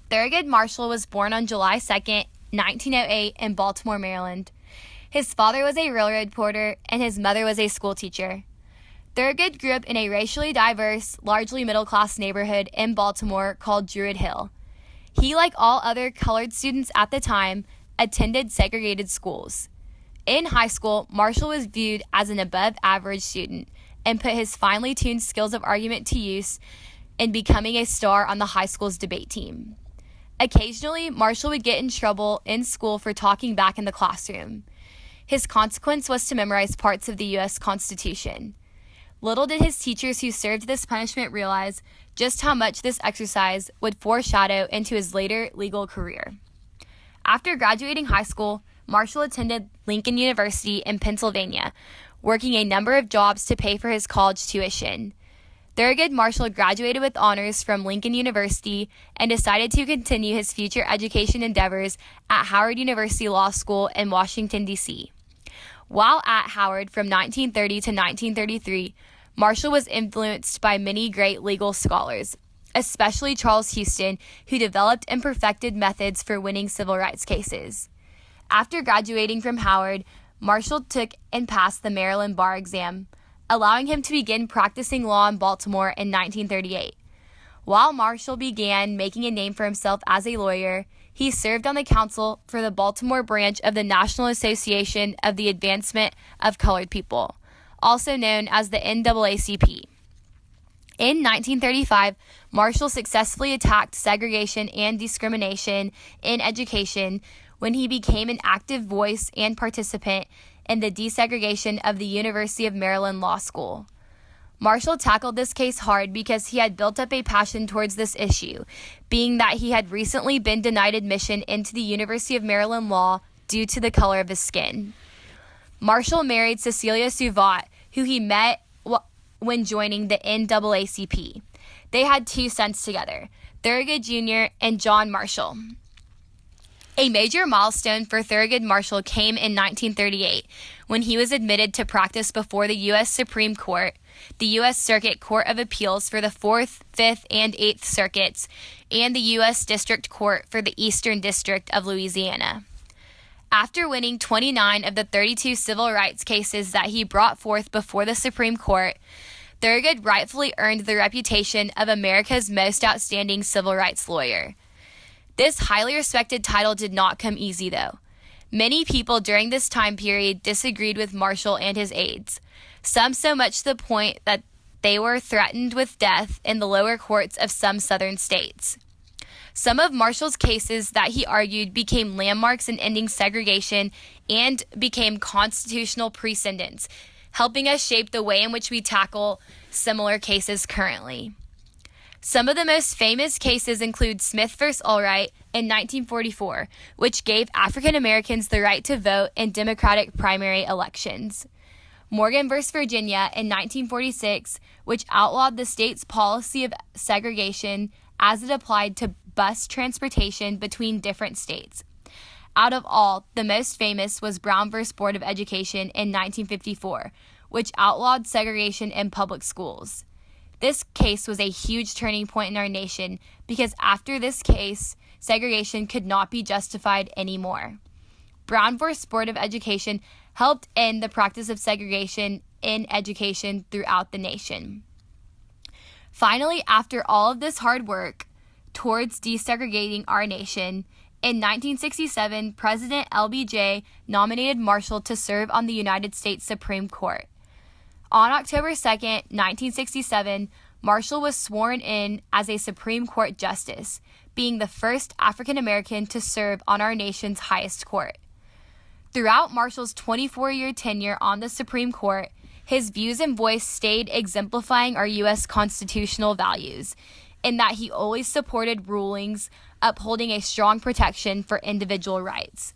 Thurgood Marshall was born on July 2nd, 1908 in Baltimore, Maryland. His father was a railroad porter and his mother was a schoolteacher. Thurgood grew up in a racially diverse, largely middle-class neighborhood in Baltimore called Druid Hill. He, like all other colored students at the time, attended segregated schools. In high school, Marshall was viewed as an above-average student and put his finely tuned skills of argument to use in becoming a star on the high school's debate team. Occasionally, Marshall would get in trouble in school for talking back in the classroom. His consequence was to memorize parts of the U.S. Constitution. Little did his teachers who served this punishment realize just how much this exercise would foreshadow into his later legal career. After graduating high school, Marshall attended Lincoln University in Pennsylvania, working a number of jobs to pay for his college tuition. Thurgood Marshall graduated with honors from Lincoln University and decided to continue his future education endeavors at Howard University Law School in Washington, D.C. While at Howard from 1930 to 1933, Marshall was influenced by many great legal scholars, especially Charles Houston, who developed and perfected methods for winning civil rights cases. After graduating from Howard, Marshall took and passed the Maryland bar exam, allowing him to begin practicing law in Baltimore in 1938. While Marshall began making a name for himself as a lawyer, he served on the council for the Baltimore branch of the National Association of the Advancement of Colored People, also known as the NAACP. In 1935, Marshall successfully attacked segregation and discrimination in education when he became an active voice and participant in the desegregation of the University of Maryland Law School. Marshall tackled this case hard because he had built up a passion towards this issue, being that he had recently been denied admission into the University of Maryland Law due to the color of his skin. Marshall married Cecilia Suvat, who he met when joining the NAACP. They had 2 sons together, Thurgood Jr. and John Marshall. A major milestone for Thurgood Marshall came in 1938, when he was admitted to practice before the U.S. Supreme Court, the U.S. Circuit Court of Appeals for the 4th, 5th, and 8th Circuits, and the U.S. District Court for the Eastern District of Louisiana. After winning 29 of the 32 civil rights cases that he brought forth before the Supreme Court, Thurgood rightfully earned the reputation of America's most outstanding civil rights lawyer. This highly respected title did not come easy, though. Many people during this time period disagreed with Marshall and his aides, some so much to the point that they were threatened with death in the lower courts of some southern states. Some of Marshall's cases that he argued became landmarks in ending segregation and became constitutional precedents, helping us shape the way in which we tackle similar cases currently. Some of the most famous cases include Smith v. Allwright in 1944, which gave African Americans the right to vote in Democratic primary elections. Morgan v. Virginia in 1946, which outlawed the state's policy of segregation as it applied to bus transportation between different states. Out of all, the most famous was Brown v. Board of Education in 1954, which outlawed segregation in public schools. This case was a huge turning point in our nation because after this case, segregation could not be justified anymore. Brown v. Board of Education helped end the practice of segregation in education throughout the nation. Finally, after all of this hard work towards desegregating our nation, in 1967, President LBJ nominated Marshall to serve on the United States Supreme Court. On October 2, 1967, Marshall was sworn in as a Supreme Court justice, being the first African American to serve on our nation's highest court. Throughout Marshall's 24-year tenure on the Supreme Court, his views and voice stayed exemplifying our U.S. constitutional values, in that he always supported rulings upholding a strong protection for individual rights.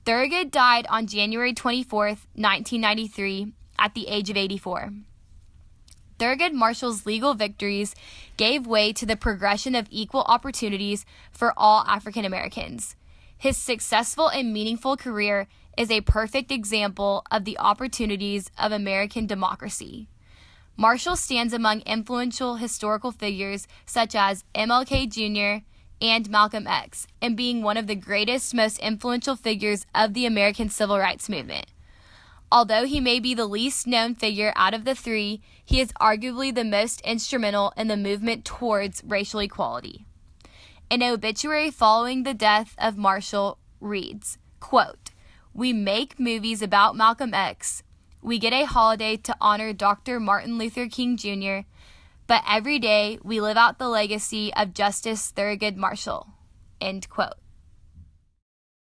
Thurgood died on January 24, 1993, at the age of 84. Thurgood Marshall's legal victories gave way to the progression of equal opportunities for all African Americans. His successful and meaningful career is a perfect example of the opportunities of American democracy. Marshall stands among influential historical figures such as MLK Jr., and Malcolm X, and being one of the greatest, most influential figures of the American Civil Rights Movement. Although he may be the least known figure out of the three, he is arguably the most instrumental in the movement towards racial equality. An obituary following the death of Marshall reads, quote, "We make movies about Malcolm X. We get a holiday to honor Dr. Martin Luther King Jr., but every day we live out the legacy of Justice Thurgood Marshall." End quote.